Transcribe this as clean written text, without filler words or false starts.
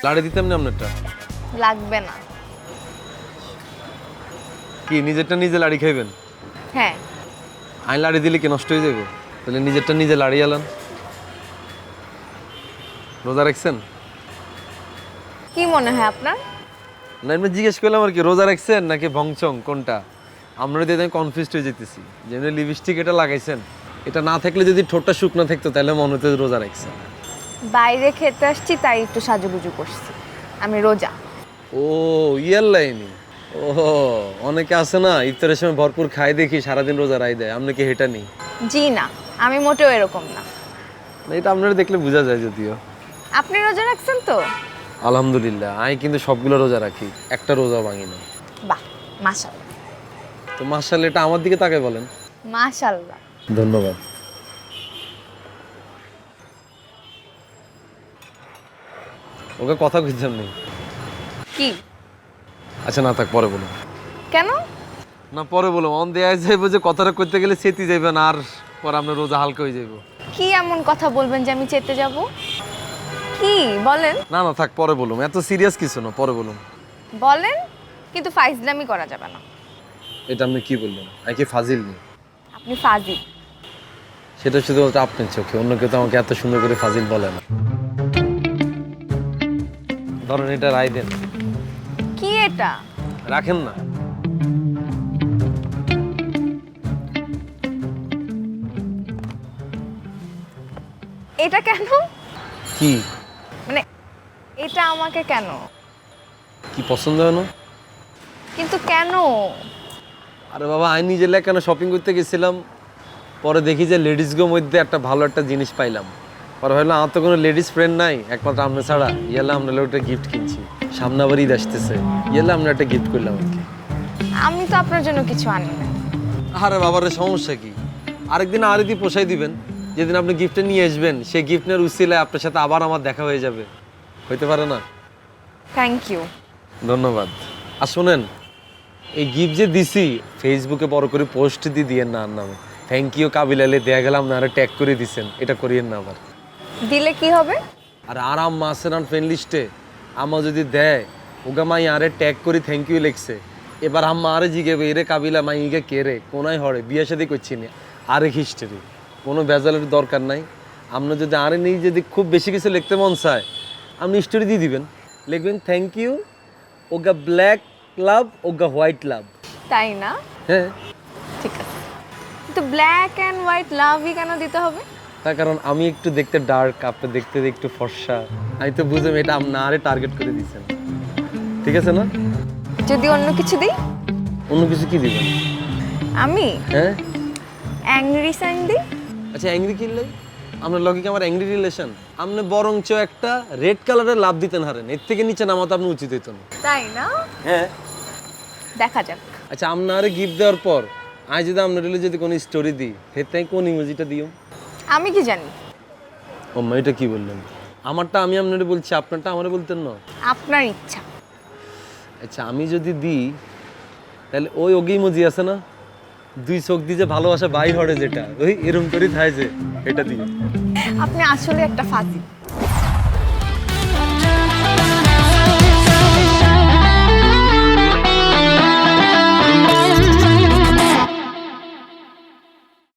লাড়ি দিতাম না আপনারটা। লাগবে না। কি নিজেরটা নিজে লাড়ি খাইবেন? হ্যাঁ। আমি লাড়ি দিলে কি নষ্ট হয়ে যাবে? তাহলে নিজেরটা নিজে লাড়ি আলান। রোজা রাখছেন? কি মনে হয় আপনার? না এমনি জিজ্ঞেস করলাম আর কি, রোজা রাখছেন নাকি ভংচং কোনটা? আপনারা দিয়ে আমি কনফিউজড হয়ে যেতেছি। যেমনি লিপস্টিক এটা লাগাইছেন, এটা না থাকলে যদি ঠোঁটটা শুকনো থাকতো তাহলে মনে হতো রোজা রাখছেন। বাইরে খেতে আসছি তাই একটু সাজুগুজু করছি। আমি রোজা। ও ইয়ার লাইনি। ও অনেকে আছে না ইফতারের সময় ভরপুর খাই দেখি সারাদিন রোজা রাই দেয়, আপনি কি হেটা নেই? জি না, আমি মোটেও এরকম না। না এটা আপনারা দেখলে বোঝা যায় যদিও। আপনি রোজা রাখছেন তো? আলহামদুলিল্লাহ আমি কিন্তু সবগুলো রোজা রাখি, একটা রোজা ভাঙি না। বাহ, মাশাআল্লাহ। তো মাশাআল্লাহ এটা আমার দিকে তাকায় বলেন। মাশাআল্লাহ। ধন্যবাদ। ওকে কথা কইতাম নেই। কি? আচ্ছা না থাক, পরে বলুন। কেন? না পরে বলুন, অন দেয়া যাইব যে কথাটা করতে গেলে সেতি যাইবেন আর পরে আপনার রোজা হালকা হয়ে যাইব। কি এমন কথা বলবেন যে আমি চেতে যাব? কি বলেন? না না থাক, পরে বলুন, এত সিরিয়াস কিছু না, পরে বলুন। বলেন, কিন্তু ফাইজলামি করা যাবে না। এটা আপনি কি বললেন? আমি কি ফাজিল নেই? আপনি ফাজিল। সেটা শুধুমাত্র আপনার চোখে, অন্য কেউ তো আমাকে এত সুন্দর করে ফাজিল বলে না। ধরেন এটা রায় দেন। কি এটা? রাখেন না। এটা কেন? কি মানে এটা আমাকে কেন? কি পছন্দ হয় না? কিন্তু কেন? আরে বাবা আমি নিজে কেন শপিং করতে গেছিলাম, পরে দেখি যে লেডিসগুলোর মধ্যে একটা ভালো একটা জিনিস পাইলাম। পরে ভাবলাম আমার তো কোনো লেডিস ফ্রেন্ড নাই একমাত্র আপনার ছাড়া, ইয়ালে আমরা একটা গিফট কিনছি। সামনে আবার ঈদ আসতেছে, ইয়ালে আমরা একটা গিফট করলাম আর কি। আমি তো আপনার জন্য কিছু আনি না। আরে বাবার সমস্যা কি? আরেকদিন আরেকদিন পোষাই দিবেন, যেদিন আপনি গিফটটা নিয়ে আসবেন সেই গিফট নেওয়ার উসিলায় আপনার সাথে আবার আমার দেখা হয়ে যাবে, হইতে পারে না? Thank you. ধন্যবাদ। আর শোনেন, এই গিফট যে দিছি ফেসবুকে বড় করে পোস্ট দিয়েন না আর নামে। থ্যাংক ইউ কাবিলালে দেয়া গেলাম না, আরে ট্যাগ করে দিছেন, এটা করিয়েন না আবার। দিলে কি হবে? আর আরাম মাসের ফ্রেন্ড লিস্টে আমার যদি দেয় ওগা মাই আরে ট্যাগ করি থ্যাংক ইউ লিখছে, এবার আম্মা আরে জিগেবে এরে কাবিলা মাই ইগে কে রে কোনায় হরে বিয়ে শাদী করছি না, আরেক হিস্ট্রি, কোনো ভেজালের দরকার নাই। আপনি যদি আরে নেই যদি খুব বেশি কিছু লিখতে মন চায় আপনি স্টোরি দিয়ে দিবেন, লিখবেন থ্যাংক ইউ ওগা ব্ল্যাক লাভ ওগা হোয়াইট লাভ। তাই না? হ্যাঁ ঠিক আছে, কিন্তু ব্ল্যাক অ্যান্ড হোয়াইট লাভই কেন দিতে হবে? তার কারণ আমি একটু দেখতে ডার্ক, আপনি দেখতে একটু ফর্সা, আমি তো বুঝলাম এটা আপনার আরে টার্গেট করে দিয়েছেন। ঠিক আছে না? যদি অন্য কিছু দিই? অন্য কিছু কি দিবেন? আমি হ্যাঁ অ্যাংরি সাইন দিই। আচ্ছা অ্যাংরি কিনলে আপনার লগে কি আমার অ্যাংরি রিলেশন? আপনি বরঞ্চ একটা রেড কালারের লাভ দিতেন হারেন, এর থেকে নিচে নামাতে আপনি উচিত হইতো না। তাই না? হ্যাঁ দেখা যাক। আচ্ছা আপনারে গিফট দেওয়ার পর আমি যদি আপনার রিলে যদি কোনো স্টোরি দিই ফের তাই কোন ইমোজিটা দিও? আমি কি জানি? ও মা এটা কি বললেন? আমারটা আমি আপনারে বলছি, আপনারটা আমারে বলতেন না? আপনার ইচ্ছা। আচ্ছা আমি যদি দিই তাহলে ওই ওগি ইমোজি আছে না, দুই চোখ দিয়ে যে ভালোবাসা বাই হরে যেটা, ওই এরম করে থাকে যে, এটা দিও। আপনি আসলে একটা ফাজিল।